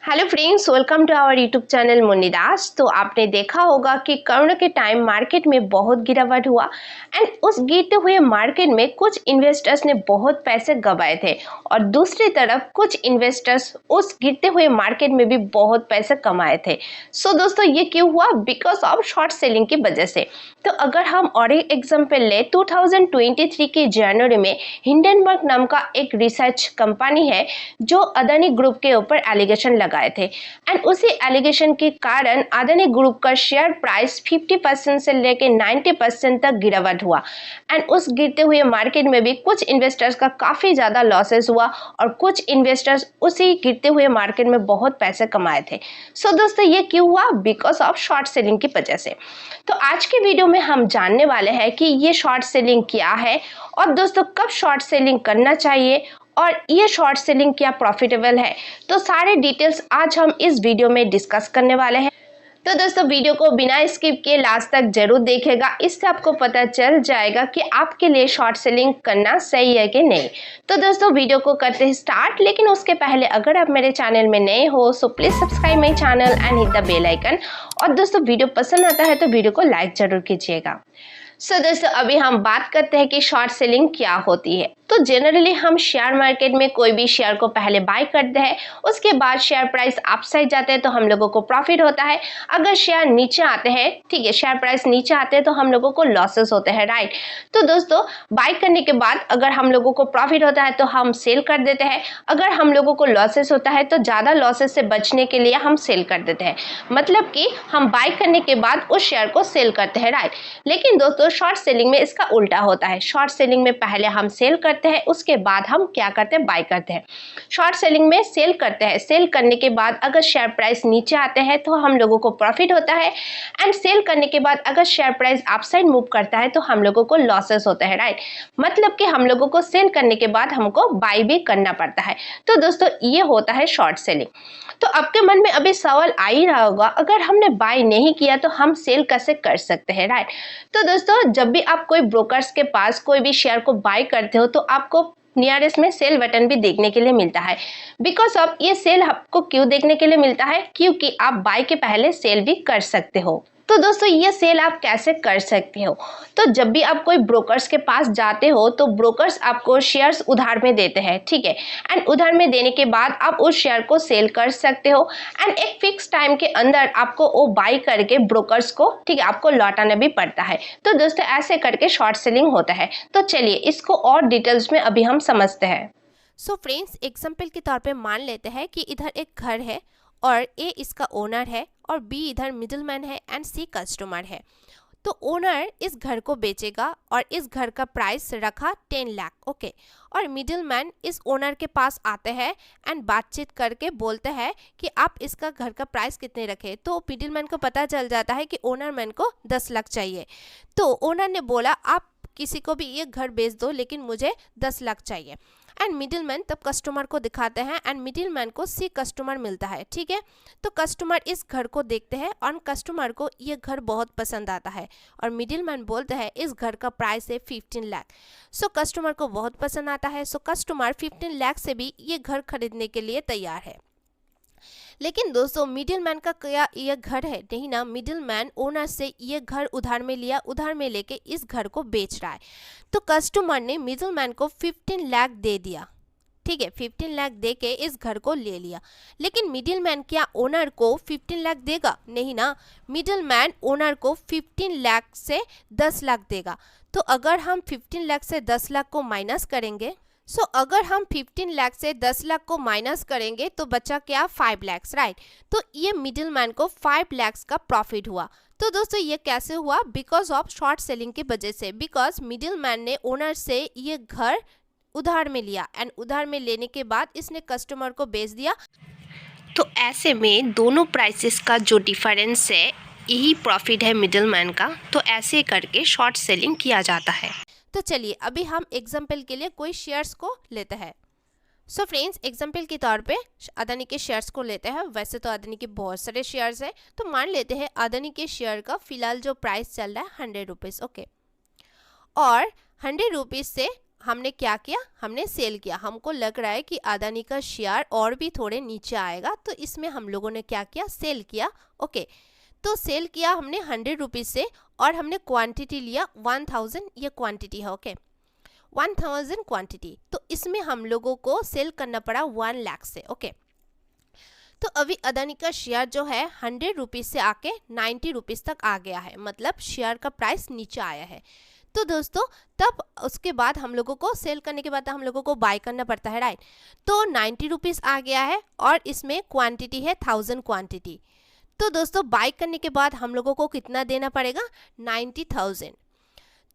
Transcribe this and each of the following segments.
Hello friends, welcome to our YouTube channel Munni Das. तो आपने देखा होगा कि कोरोना के टाइम मार्केट में बहुत गिरावट हुआ एंड उस गिरते हुए मार्केट में कुछ इन्वेस्टर्स ने बहुत पैसे गंवाए थे और दूसरी तरफ कुछ इन्वेस्टर्स उस गिरते हुए मार्केट में भी बहुत पैसे कमाए थे। सो दोस्तों, ये क्यों हुआ? बिकॉज ऑफ शॉर्ट सेलिंग की वजह से। तो अगर हम और एक एग्जाम्पल ले, 2023 के जनवरी में हिंडनबर्ग नाम का एक रिसर्च कंपनी है जो अदानी ग्रुप के ऊपर एलिगेशन लगाए थे एंड उसी एलिगेशन के कारण अदानी ग्रुप का शेयर प्राइस 50% से लेकर 90% तक गिरावट हुआ एंड उस गिरते हुए मार्केट में भी कुछ इन्वेस्टर्स का काफी ज्यादा लॉसेस हुआ और कुछ इन्वेस्टर्स उसी गिरते हुए मार्केट में बहुत पैसे कमाए थे। सो दोस्तों, ये क्यों हुआ? बिकॉज ऑफ शॉर्ट सेलिंग की वजह से। तो आज के वीडियो में हम जानने वाले हैं कि ये शॉर्ट सेलिंग क्या है और दोस्तों कब शॉर्ट सेलिंग करना चाहिए और ये शॉर्ट सेलिंग क्या प्रॉफिटेबल है। तो सारे डिटेल्स आज हम इस वीडियो में डिस्कस करने वाले हैं। तो दोस्तों, वीडियो को बिना स्किप किए लास्ट तक जरूर देखेगा, इससे आपको पता चल जाएगा कि आपके लिए शॉर्ट सेलिंग करना सही है कि नहीं। तो दोस्तों, वीडियो को करते हैं स्टार्ट, लेकिन उसके पहले अगर आप मेरे चैनल में नए हो so please subscribe my channel and hit the bell icon. और दोस्तों, वीडियो पसंद आता है तो वीडियो को लाइक जरूर कीजिएगा। सो दोस्तों, अभी हम बात करते हैं कि शॉर्ट सेलिंग क्या होती है। तो जनरली हम शेयर मार्केट में कोई भी शेयर को पहले बाय करते हैं, उसके बाद शेयर प्राइस अपसाइड जाते हैं तो हम लोगों को प्रॉफिट होता है। अगर शेयर नीचे आते हैं, ठीक है, शेयर प्राइस नीचे आते हैं तो हम लोगों को लॉसेस होते हैं, राइट। तो दोस्तों, बाय करने के बाद अगर हम लोगों को प्रॉफिट होता है तो हम सेल कर देते हैं। अगर हम लोगों को लॉसेस होता है तो ज्यादा लॉसेस से बचने के लिए हम सेल कर देते हैं, मतलब कि हम बाय करने के बाद उस शेयर को सेल करते हैं, राइट। लेकिन दोस्तों, शॉर्ट सेलिंग में इसका उल्टा होता है। शॉर्ट सेलिंग में पहले हम सेल करते हैं, उसके बाद हम क्या करते हैं? बाय करते हैं। शॉर्ट सेलिंग में सेल करते हैं, सेल करने के बाद अगर शेयर प्राइस नीचे आते हैं तो हम लोगों को प्रॉफिट होता है एंड सेल करने के बाद अगर शेयर प्राइस अपसाइड मूव करता है तो हम लोगों को लॉसेस होते हैं, राइट। मतलब कि हम लोगों को सेल करने के बाद हमको बाय भी करना पड़ता है। तो दोस्तों, ये होता है शॉर्ट सेलिंग। तो आपके मन में अभी सवाल आ ही रहा होगा, अगर हमने बाय नहीं किया तो हम सेल कैसे कर सकते हैं, राइट। तो दोस्तों, जब भी आप कोई ब्रोकर्स के पास कोई भी शेयर को बाय करते हो तो आपको नियरेस्ट में सेल बटन भी देखने के लिए मिलता है। बिकॉज ऑफ ये सेल आपको क्यों देखने के लिए मिलता है? क्योंकि आप बाय के पहले सेल भी कर सकते हो। तो दोस्तों, ये सेल आप कैसे कर सकते हो? तो जब भी आप कोई ब्रोकर्स के पास जाते हो तो ब्रोकर्स आपको शेयर्स उधार में देते हैं, ठीक है। एंड उधार में देने के बाद आप उस शेयर को सेल कर सकते हो एंड एक फिक्स टाइम के अंदर आपको वो बाय करके ब्रोकर्स को, ठीक है, आपको लौटाना भी पड़ता है। तो दोस्तों, ऐसे करके शॉर्ट सेलिंग होता है। तो चलिए इसको और डिटेल्स में अभी हम समझते हैं। सो फ्रेंड्स, एग्जाम्पल के तौर पे मान लेते हैं कि इधर एक घर है और ए इसका ओनर है और बी इधर मिडिलमैन है एंड सी कस्टमर है। तो ओनर इस घर को बेचेगा और इस घर का प्राइस रखा 10 लाख, ओके। और मिडिलमैन इस ओनर के पास आते हैं एंड बातचीत करके बोलते हैं कि आप इसका घर का प्राइस कितने रखे। तो मिडिलमैन को पता चल जाता है कि ओनर मैन को 10 लाख चाहिए। तो ओनर ने बोला आप किसी को भी ये घर बेच दो लेकिन मुझे 10 लाख चाहिए। एंड मिडिलमैन तब कस्टमर को दिखाते हैं एंड मिडिलमैन को सी कस्टमर मिलता है, ठीक है। तो कस्टमर इस घर को देखते हैं और कस्टमर को ये घर बहुत पसंद आता है और मिडिलमैन बोलते हैं इस घर का प्राइस है 15 लाख। सो कस्टमर को बहुत पसंद आता है। सो कस्टमर 15 लाख से भी ये घर खरीदने के लिए तैयार है। लेकिन दोस्तों, मिडिलमैन का क्या ये घर है? नहीं ना, मिडिलमैन ओनर से ये घर उधार में लिया, उधार में लेके इस घर को बेच रहा है। तो कस्टमर ने मिडिलमैन को 15 लाख दे दिया, ठीक है, 15 लाख दे के इस घर को ले लिया। लेकिन मिडिलमैन क्या ओनर को 15 लाख देगा? नहीं ना, मिडिलमैन ओनर को 15 लाख से 10 लाख देगा। तो अगर हम 15 लाख से 10 लाख को माइनस करेंगे, अगर हम 15 लाख से 10 लाख को माइनस करेंगे तो बचा क्या? 5 लाख, राइट। तो ये मिडिलमैन को 5 लाख का प्रॉफिट हुआ। तो दोस्तों, ये कैसे हुआ? बिकॉज ऑफ शॉर्ट सेलिंग की वजह से। बिकॉज मिडिलमैन ने ओनर से ये घर उधार में लिया एंड उधार में लेने के बाद इसने कस्टमर को बेच दिया। तो ऐसे में दोनों प्राइसेस का जो डिफरेंस है, यही प्रॉफिट है मिडिलमैन का। तो ऐसे करके शॉर्ट सेलिंग किया जाता है। तो चलिए अभी हम एग्जाम्पल के लिए कोई शेयर्स को लेते हैं। सो फ्रेंड्स, एग्जाम्पल के तौर पे अदानी के शेयर्स को लेते हैं। वैसे तो अदानी के बहुत सारे शेयर्स हैं, तो मान लेते हैं अदानी के शेयर का फिलहाल जो प्राइस चल रहा है 100 रुपीज़, ओके। और 100 रुपीज़ से हमने क्या किया, हमने सेल किया। हमको लग रहा है कि अदानी का शेयर और भी थोड़े नीचे आएगा, तो इसमें हम लोगों ने क्या किया, सेल किया। ओके, तो सेल किया हमने 100 रुपीज़ से और हमने क्वांटिटी लिया 1000, ये क्वांटिटी है। ओके, 1000 क्वांटिटी, तो इसमें हम लोगों को सेल करना पड़ा 1 लाख से। ओके, तो अभी अदानी का शेयर जो है 100 रुपीज़ से आके 90 रुपीज़ तक आ गया है, मतलब शेयर का प्राइस नीचे आया है। तो दोस्तों तब उसके बाद हम लोगों को सेल करने के बाद हम लोगों को बाय करना पड़ता है, राइट। तो 90 रुपीज़ आ गया है और इसमें क्वांटिटी है 1000 क्वांटिटी। तो दोस्तों बाय करने के बाद हम लोगों को कितना देना पड़ेगा, 90,000।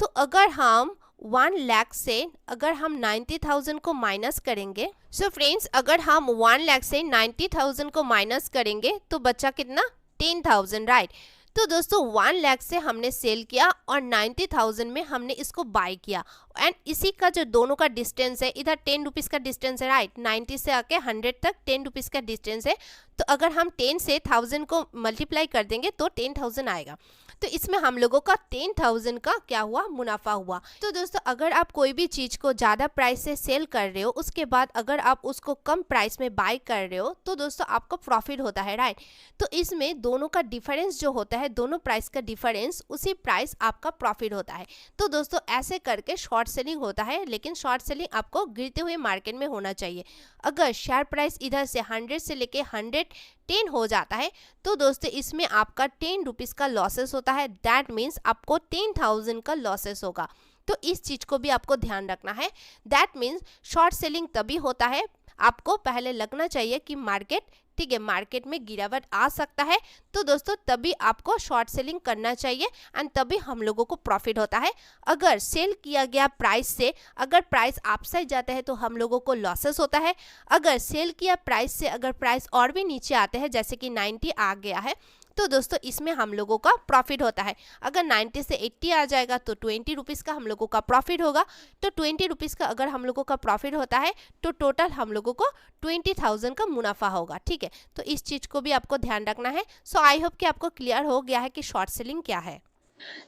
तो अगर हम 1 लाख से अगर हम 90,000 को माइनस करेंगे, सो फ्रेंड्स अगर हम 1 लाख से 90,000 को माइनस करेंगे तो बचा कितना, 10,000, राइट। तो दोस्तों 1 लाख से हमने सेल किया और 90,000 में हमने इसको बाय किया, एंड इसी का जो दोनों का डिस्टेंस है, इधर 10 रुपीज़ का डिस्टेंस है, राइट। 90 से आके 100 तक 10 रुपीज़ का डिस्टेंस है। तो अगर हम 10 से 1000 को मल्टीप्लाई कर देंगे तो 10,000 आएगा। तो इसमें हम लोगों का 10,000 का क्या हुआ, मुनाफा हुआ। तो दोस्तों अगर आप कोई भी चीज़ को ज़्यादा प्राइस से सेल कर रहे हो, उसके बाद अगर आप उसको कम प्राइस में बाय कर रहे हो, तो दोस्तों आपको प्रॉफिट होता है, राइट। तो इसमें दोनों का डिफरेंस जो होता है, दोनों प्राइस का डिफरेंस, उसी प्राइस आपका प्रॉफिट होता है। तो दोस्तों ऐसे करके शॉर्ट सेलिंग होता है, लेकिन शॉर्ट सेलिंग आपको गिरते हुए मार्केट में होना चाहिए। अगर शेयर प्राइस इधर से 100 से लेके 110 हो जाता है तो दोस्तों इसमें आपका 10 रुपीज़ का लॉसेस होता है। दैट मीन्स आपको 10,000 का लॉसेस होगा। तो इस चीज़ को भी आपको ध्यान रखना है। दैट मीन्स शॉर्ट सेलिंग तभी होता है, आपको पहले लगना चाहिए कि मार्केट, ठीक है, मार्केट में गिरावट आ सकता है, तो दोस्तों तभी आपको शॉर्ट सेलिंग करना चाहिए एंड तभी हम लोगों को प्रॉफिट होता है। अगर सेल किया गया प्राइस से अगर प्राइस अपसाइड जाता है तो हम लोगों को लॉसेस होता है। अगर सेल किया प्राइस से अगर प्राइस और भी नीचे आते हैं, जैसे कि 90 आ गया है, तो दोस्तों इसमें हम लोगों का प्रॉफिट होता है। अगर 90 से 80 आ जाएगा तो 20 रुपीज़ का हम लोगों का प्रॉफिट होगा। तो 20 रुपीज़ का अगर हम लोगों का प्रॉफिट होता है तो टोटल हम लोगों को 20,000 का मुनाफा होगा, ठीक है। तो इस चीज़ को भी आपको ध्यान रखना है। सो आई होप कि आपको क्लियर हो गया है कि शॉर्ट सेलिंग क्या है।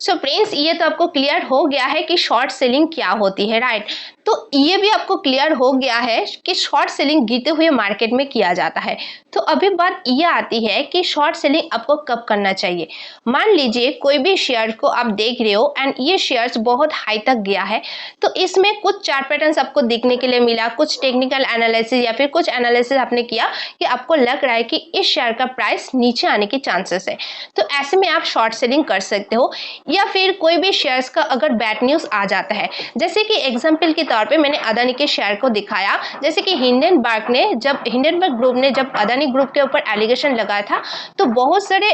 सो फ्रेंड्स ये तो आपको क्लियर हो गया है कि शॉर्ट सेलिंग क्या होती है, राइट। तो ये भी आपको क्लियर हो गया है कि शॉर्ट सेलिंग गिरते हुए मार्केट में किया जाता है। तो अभी बात ये आती है कि शॉर्ट सेलिंग आपको कब करना चाहिए। मान लीजिए कोई भी शेयर को आप देख रहे हो एंड ये शेयर्स बहुत हाई तक गया है, तो इसमें कुछ चार्ट पैटर्न्स आपको देखने के लिए मिला, कुछ टेक्निकल एनालिसिस या फिर कुछ एनालिसिस आपने किया कि आपको लग रहा है कि इस शेयर का प्राइस नीचे आने के चांसेस है, तो ऐसे में आप शॉर्ट सेलिंग कर सकते हो। या फिर कोई भी शेयर्स का अगर बैड न्यूज आ जाता है, जैसे कि एग्जांपल के तौर पे मैंने अदानी के शेयर को दिखाया, जैसे कि हिंडनबर्ग ग्रुप ने जब अदानी ग्रुप के ऊपर एलिगेशन लगाया था, तो बहुत सारे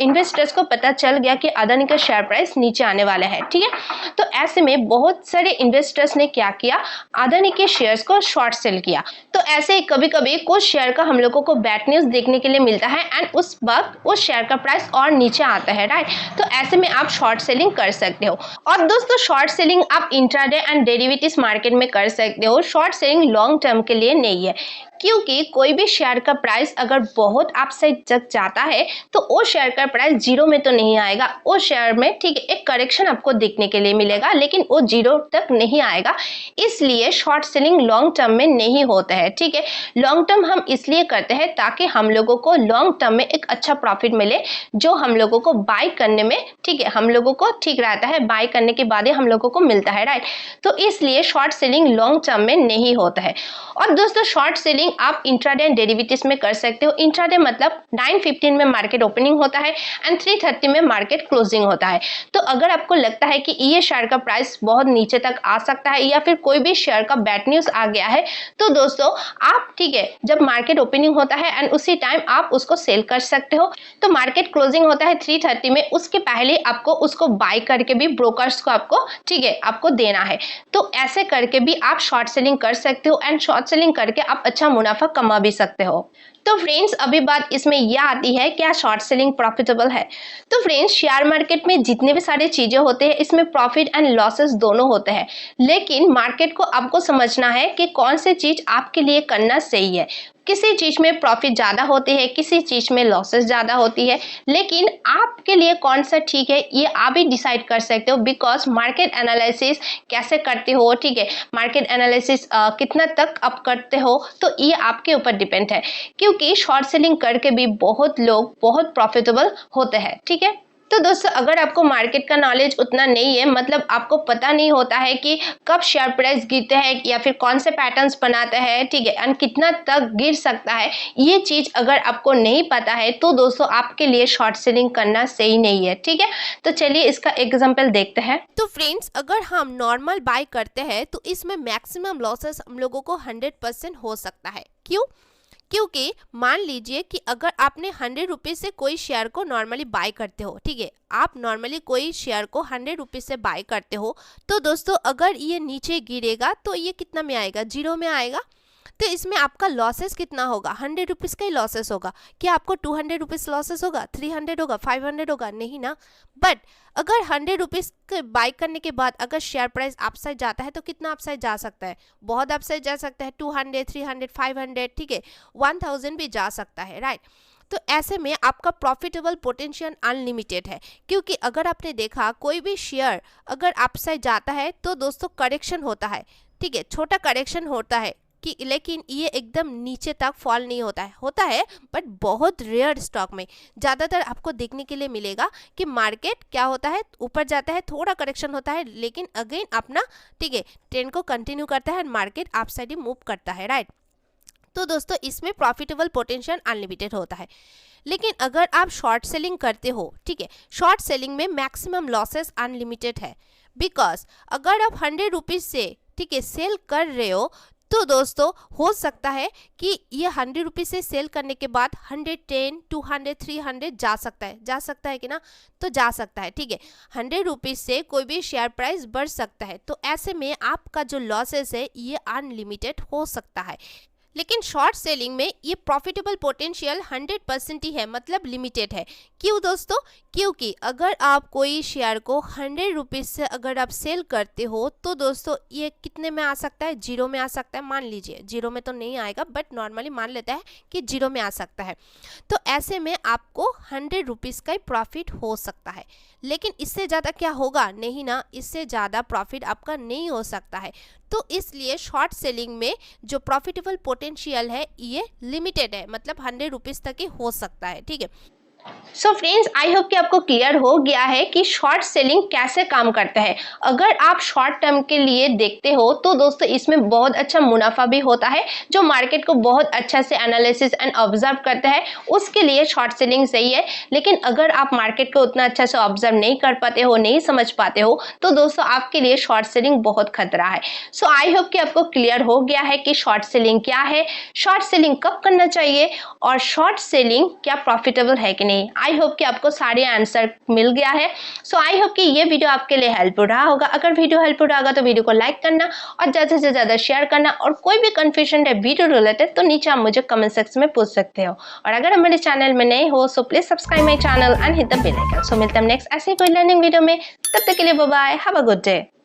इन्वेस्टर्स को पता चल गया कि अदानी का शेयर प्राइस नीचे आने वाला है, ठीक है। तो ऐसे में बहुत सारे इन्वेस्टर्स ने क्या किया, अदानी के शेयर्स को शॉर्ट सेल किया। तो ऐसे ही कभी कभी कुछ शेयर का हम लोगों को बैड न्यूज देखने के लिए मिलता है एंड उस वक्त उस शेयर का प्राइस और नीचे आता है, राइट। तो ऐसे में आप शॉर्ट सेलिंग कर सकते हो। और दोस्तों शॉर्ट सेलिंग आप इंट्राडे एंड डेरिवेटिव्स मार्केट में कर सकते हो। शॉर्ट सेलिंग लॉन्ग टर्म के लिए नहीं है, क्योंकि कोई भी शेयर का प्राइस अगर बहुत अपसाइड तक जाता है तो वो शेयर का प्राइस जीरो में तो नहीं आएगा, वो शेयर में ठीक है एक करेक्शन आपको देखने के लिए मिलेगा, लेकिन वो जीरो तक नहीं आएगा। इसलिए शॉर्ट सेलिंग लॉन्ग टर्म में नहीं होता है, ठीक है। लॉन्ग टर्म हम इसलिए करते हैं ताकि हम लोगों को लॉन्ग टर्म में एक अच्छा प्रॉफिट मिले, जो हम लोगों को बाय करने में, ठीक है, हम लोगों को ठीक रहता है, बाय करने के बाद ही हम लोगों को मिलता है, राइट। तो इसलिए शॉर्ट सेलिंग लॉन्ग टर्म में नहीं होता है। और दोस्तों शॉर्ट सेलिंग आप इंट्राडे एंड डेरिवेटिव्स में कर सकते हो। इंट्राडे मतलब 9:15 में मार्केट ओपनिंग होता है एंड 3:30 में मार्केट क्लोजिंग होता है। तो अगर आपको लगता है कि ये शेयर का प्राइस बहुत नीचे तक आ सकता है या फिर कोई भी शेयर का बैड न्यूज आ गया है, तो दोस्तों आप, ठीक है, जब मार्केट ओपनिंग होता है एंड उसी टाइम आप उसको सेल कर सकते हो। तो मार्केट क्लोजिंग होता है 3:30 में, उसके पहले आपको उसको बाय करके भी ब्रोकर्स को आपको, ठीक है, आपको देना है। तो ऐसे करके भी आप शॉर्ट सेलिंग कर सकते हो एंड शॉर्ट सेलिंग करके आप अच्छा मुनाफा कमा भी सकते हो। तो फ्रेंड्स अभी बात इसमें यह आती है क्या शॉर्ट सेलिंग प्रॉफिटेबल है। तो फ्रेंड्स शेयर मार्केट में जितने भी सारे चीजें होते हैं इसमें प्रॉफिट एंड लॉसेस दोनों होते हैं, लेकिन मार्केट को आपको समझना है कि कौन सी चीज आपके लिए करना सही है। किसी चीज में प्रॉफिट ज्यादा होती है, किसी चीज में लॉसेस ज्यादा होती है, लेकिन आपके लिए कौन सा ठीक है ये आप ही डिसाइड कर सकते हो, बिकॉज मार्केट एनालिसिस कैसे करते हो, ठीक है, मार्केट एनालिसिस कितना तक आप करते हो, तो ये आपके ऊपर डिपेंड है। क्योंकि शॉर्ट सेलिंग करके भी बहुत लोग बहुत प्रॉफिटेबल होते हैं, ठीक है। तो दोस्तों अगर आपको मार्केट का नॉलेज उतना नहीं है, मतलब आपको पता नहीं होता है कि कब शेयर प्राइस गिरते हैं या फिर कौन से पैटर्न्स बनाते हैं, ठीक है, एंड कितना तक गिर सकता है, ये चीज अगर आपको नहीं पता है तो दोस्तों आपके लिए शॉर्ट सेलिंग करना सही नहीं है, ठीक है। तो चलिए इसका एग्जांपल देखते हैं। तो फ्रेंड्स अगर हम नॉर्मल बाय करते हैं तो इसमें मैक्सिमम लॉसेस हम लोगों को 100% हो सकता है। क्यों? क्योंकि मान लीजिए कि अगर आपने 100 रुपीज़ से कोई शेयर को नॉर्मली बाय करते हो, ठीक है, आप नॉर्मली कोई शेयर को 100 रुपीज़ से बाय करते हो, तो दोस्तों अगर ये नीचे गिरेगा तो ये कितना में आएगा? 0 में आएगा। तो इसमें आपका लॉसेस कितना होगा? 100 रुपीज़ का ही लॉसेस होगा। क्या आपको 200 रुपीज़ लॉसेस होगा, 300 होगा, 500 होगा? नहीं ना। बट अगर 100 रुपीज़ बाई करने के बाद अगर शेयर प्राइस अपसाइड जाता है तो कितना अपसाइड जा सकता है? बहुत अपसाइड जा सकता है, 200, 300, 500, ठीक है, 1000 भी जा सकता है, राइट। तो ऐसे में आपका प्रॉफिटेबल पोटेंशियल अनलिमिटेड है, क्योंकि अगर आपने देखा कोई भी शेयर अगर अपसाइड जाता है तो दोस्तों करेक्शन होता है, ठीक है, छोटा करेक्शन होता है कि, लेकिन ये एकदम नीचे तक फॉल नहीं होता है बट बहुत रेयर स्टॉक में ज़्यादातर आपको देखने के लिए मिलेगा कि मार्केट क्या होता है, ऊपर जाता है, थोड़ा करेक्शन होता है, लेकिन अगेन अपना, ठीक है, ट्रेंड को कंटिन्यू करता है, मार्केट अपसाइड ही मूव करता है, राइट। तो दोस्तों इसमें प्रॉफिटेबल पोटेंशियल अनलिमिटेड होता है। लेकिन अगर आप शॉर्ट सेलिंग करते हो, ठीक है, शॉर्ट सेलिंग में मैक्सिमम लॉसेस अनलिमिटेड है, बिकॉज अगर आप 100 रुपीज़ से, ठीक है, सेल कर रहे हो तो दोस्तों हो सकता है कि ये 100 रुपीज़ से सेल करने के बाद 110, 200, 300 जा सकता है कि ना, तो जा सकता है, ठीक है। 100 रुपीज़ से कोई भी शेयर प्राइस बढ़ सकता है, तो ऐसे में आपका जो लॉसेस है ये अनलिमिटेड हो सकता है। लेकिन शॉर्ट सेलिंग में ये प्रॉफिटेबल पोटेंशियल 100% ही है, मतलब लिमिटेड है। क्यों दोस्तों? क्योंकि अगर आप कोई शेयर को 100 रुपीज़ से अगर आप सेल करते हो तो दोस्तों ये कितने में आ सकता है? 0 में आ सकता है। मान लीजिए 0 में तो नहीं आएगा, बट नॉर्मली मान लेता है कि 0 में आ सकता है। तो ऐसे में आपको 100 रुपीज़ का ही प्रॉफिट हो सकता है, लेकिन इससे ज़्यादा क्या होगा? नहीं ना, इससे ज़्यादा प्रॉफिट आपका नहीं हो सकता है। तो इसलिए शॉर्ट सेलिंग में जो प्रॉफिटेबल पोटेंशियल है ये लिमिटेड है, मतलब 100 रुपीज़ तक ही हो सकता है, ठीक है। सो फ्रेंड्स आई होप कि आपको क्लियर हो गया है कि शॉर्ट सेलिंग कैसे काम करता है। अगर आप शॉर्ट टर्म के लिए देखते हो तो दोस्तों इसमें बहुत अच्छा मुनाफा भी होता है, जो मार्केट को बहुत अच्छा से एनालिसिस एंड ऑब्जर्व करता है, उसके लिए शॉर्ट सेलिंग सही है। लेकिन अगर आप मार्केट को उतना अच्छा से ऑब्जर्व नहीं कर पाते हो, नहीं समझ पाते हो, तो दोस्तों आपके लिए शॉर्ट सेलिंग बहुत खतरा है। सो आई होप कि आपको क्लियर हो गया है कि शॉर्ट सेलिंग क्या है, शॉर्ट सेलिंग कब करना चाहिए, और शॉर्ट सेलिंग क्या प्रॉफिटेबल है कि नहीं। आई होप कि आपको सारे आंसर मिल गया है। सो आई होप कि ये वीडियो आपके लिए हेल्पफुल रहा होगा। अगर वीडियो हेल्पफुल रहा होगा तो वीडियो को लाइक करना और ज़्यादा से ज़्यादा शेयर करना, और कोई भी कंफ्यूजन है वीडियो रिलेटेड तो नीचे आप मुझे कमेंट सेक्शन में पूछ सकते हो। और अगर हमारे चैनल में नए हो so please subscribe my channel and hit the bell icon. So मिलते हैं नेक्स्ट ऐसे कोई लर्निंग वीडियो में, तब तक के लिए bye bye, have a good day.